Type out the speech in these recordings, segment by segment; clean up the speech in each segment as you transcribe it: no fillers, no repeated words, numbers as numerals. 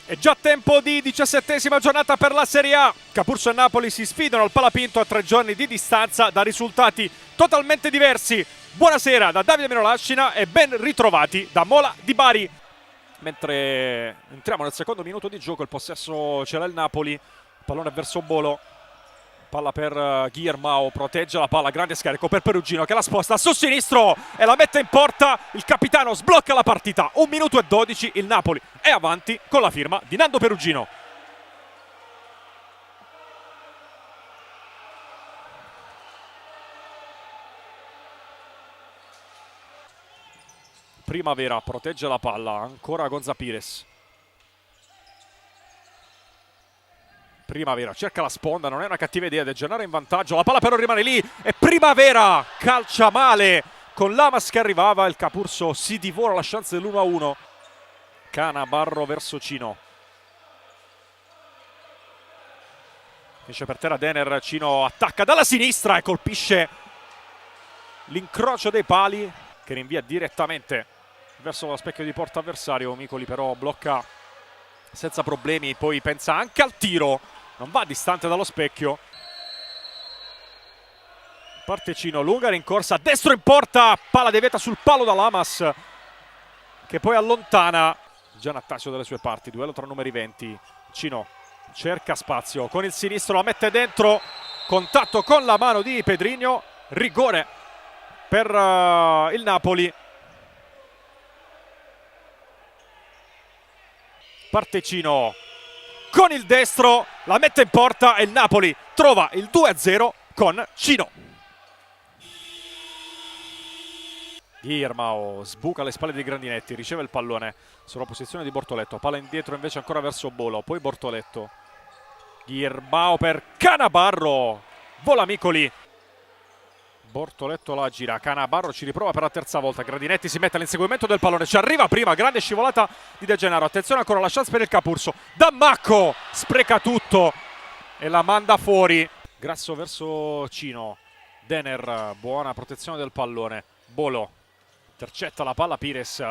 È già tempo di 17ª giornata per la Serie A. Capurso e Napoli si sfidano al Palapinto a 3 giorni di distanza da risultati totalmente diversi. Buonasera da Davide Minolascina e ben ritrovati da Mola di Bari. Mentre entriamo nel secondo minuto di gioco, il possesso ce l'ha il Napoli, pallone verso Bolo, palla per Guillermo, protegge la palla, grande scarico per Perugino che la sposta su sinistro e la mette in porta, il capitano sblocca la partita, 1 minuto e 12, il Napoli è avanti con la firma di Nando Perugino. Primavera protegge la palla, ancora Gonza Pires. Primavera cerca la sponda, non è una cattiva idea, De Gennaro in vantaggio, la palla però rimane lì e Primavera calcia male con Lamas che arrivava, il Capurso si divora la chance dell'1-1. Canabarro verso Cino. Finisce per terra Denner, Cino attacca dalla sinistra e colpisce l'incrocio dei pali che rinvia direttamente verso lo specchio di porta avversario. Micoli però blocca senza problemi, poi pensa anche al tiro, non va distante dallo specchio. Parte Cino, lunga rincorsa, destro in porta, palla deviata sul palo da Lamas che poi allontana Gianattasio dalle sue parti. Duello tra numeri 20. Cino cerca spazio con il sinistro, la mette dentro, contatto con la mano di Pedrinho, rigore per il Napoli. Parte Cino con il destro, la mette in porta e il Napoli trova il 2-0 con Cino. Guillermo sbuca alle spalle dei Grandinetti, riceve il pallone sulla posizione di Bortoletto, palla indietro invece ancora verso Bolo, poi Bortoletto. Guillermo per Canabarro, vola Micoli. Bortoletto la gira, Canabarro ci riprova per la terza volta, Grandinetti si mette all'inseguimento del pallone, ci arriva prima, grande scivolata di De Gennaro, attenzione ancora la chance per il Capurso, Dammacco spreca tutto e la manda fuori. Grasso verso Cino, Denner, buona protezione del pallone, Bolo intercetta la palla, Pires,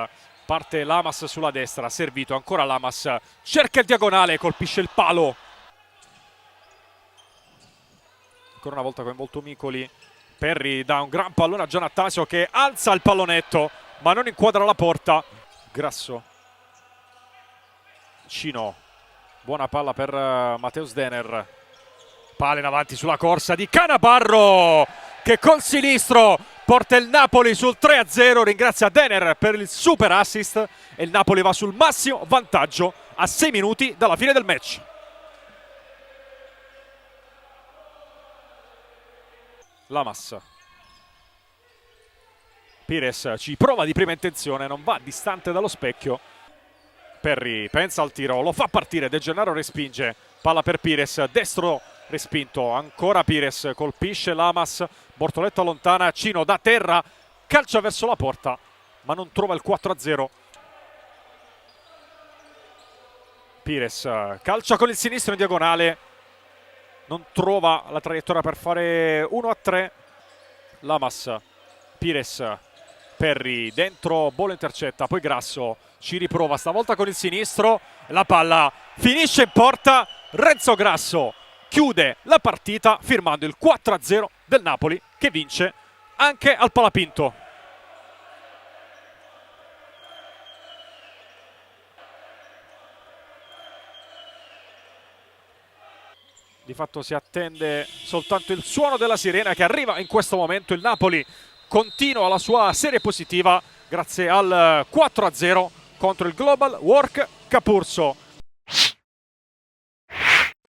parte Lamas sulla destra, servito ancora Lamas, cerca il diagonale, colpisce il palo. Ancora una volta coinvolto Micoli, Perry dà un gran pallone a Gianattasio che alza il pallonetto ma non inquadra la porta. Grasso, Cino, buona palla per Mateus Denner, palla in avanti sulla corsa di Canabarro che col sinistro porta il Napoli sul 3-0, ringrazia Denner per il super assist e il Napoli va sul massimo vantaggio a 6 minuti dalla fine del match. Lamas, Pires ci prova di prima intenzione, non va distante dallo specchio. Perry pensa al tiro, lo fa partire, De Gennaro respinge, palla per Pires, destro respinto, ancora Pires, colpisce Lamas, Bortoletto allontana, Cino da terra, calcia verso la porta ma non trova il 4-0. Pires calcia con il sinistro in diagonale, non trova la traiettoria per fare 1-3. Lamas, Pires, Perry dentro, Bolo intercetta, poi Grasso ci riprova stavolta con il sinistro, la palla finisce in porta, Renzo Grasso chiude la partita firmando il 4-0 del Napoli che vince anche al Palapinto. Di fatto si attende soltanto il suono della sirena che arriva in questo momento. Il Napoli continua la sua serie positiva grazie al 4-0 contro il Global Work Capurso.